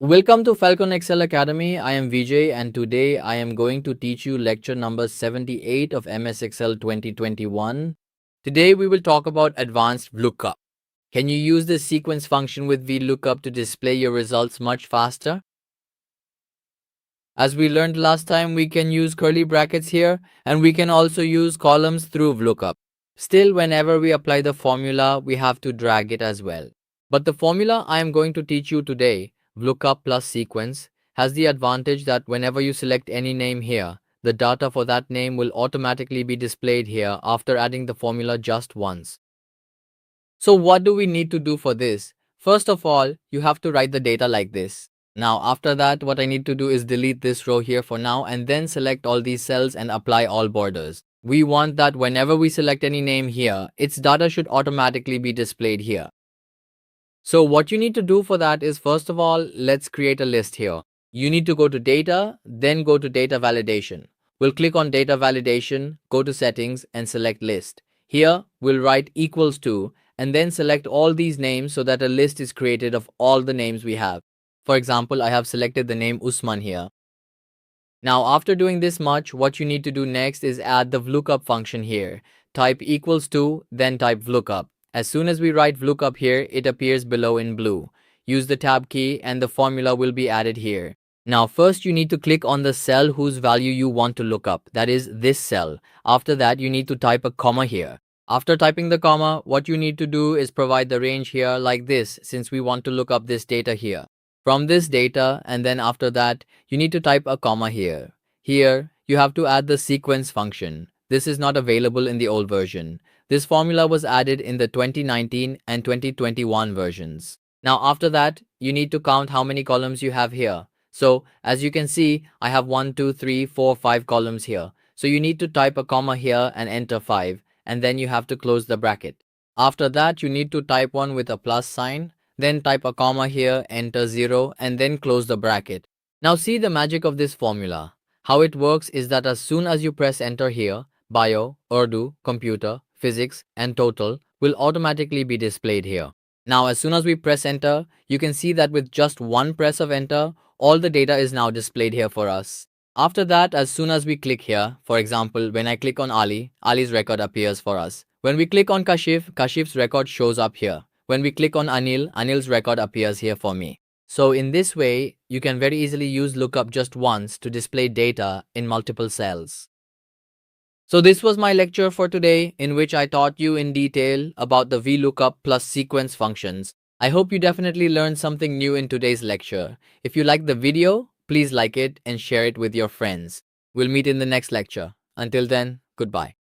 Welcome to Falcon Excel Academy. I am Vijay and today I am going to teach you lecture number 78 of MS Excel 2021. Today we will talk about advanced VLOOKUP. Can you use the sequence function with VLOOKUP to display your results much faster? As we learned last time, we can use curly brackets here and we can also use columns through VLOOKUP. Still, whenever we apply the formula, we have to drag it as well. But the formula I am going to teach you today, VLOOKUP plus sequence, has the advantage that whenever you select any name here, the data for that name will automatically be displayed here after adding the formula just once. So what do we need to do for this? First of all, you have to write the data like this. Now after that, what I need to do is delete this row here for now and then select all these cells and apply all borders. We want that whenever we select any name here, its data should automatically be displayed here. So what you need to do for that is, first of all, let's create a list here. You need to go to data, then go to data validation. We'll click on data validation, go to settings and select list. Here we'll write equals to and then select all these names so that a list is created of all the names we have. For example, I have selected the name Usman here. Now after doing this much, what you need to do next is add the VLOOKUP function here. Type equals to, then type VLOOKUP. As soon as we write VLOOKUP here, it appears below in blue. Use the tab key and the formula will be added here. Now first you need to click on the cell whose value you want to look up, that is this cell. After that you need to type a comma here. After typing the comma, what you need to do is provide the range here like this, since we want to look up this data here. From this data, and then after that, you need to type a comma here. Here, you have to add the sequence function. This is not available in the old version. This formula was added in the 2019 and 2021 versions. Now after that, you need to count how many columns you have here. So as you can see, I have 1, 2, 3, 4, 5 columns here. So you need to type a comma here and enter 5, and then you have to close the bracket. After that, you need to type one with a plus sign, then type a comma here, enter 0, and then close the bracket. Now see the magic of this formula. How it works is that as soon as you press enter here, bio, Urdu, computer, physics, and total will automatically be displayed here. Now as soon as we press enter, you can see that with just one press of enter, all the data is now displayed here for us. After that, as soon as we click here, for example, when I click on Ali, Ali's record appears for us. When we click on Kashif, Kashif's record shows up here. When we click on Anil, Anil's record appears here for me. So in this way, you can very easily use lookup just once to display data in multiple cells. So this was my lecture for today, in which I taught you in detail about the VLOOKUP plus sequence functions. I hope you definitely learned something new in today's lecture. If you liked the video, please like it and share it with your friends. We'll meet in the next lecture. Until then, goodbye.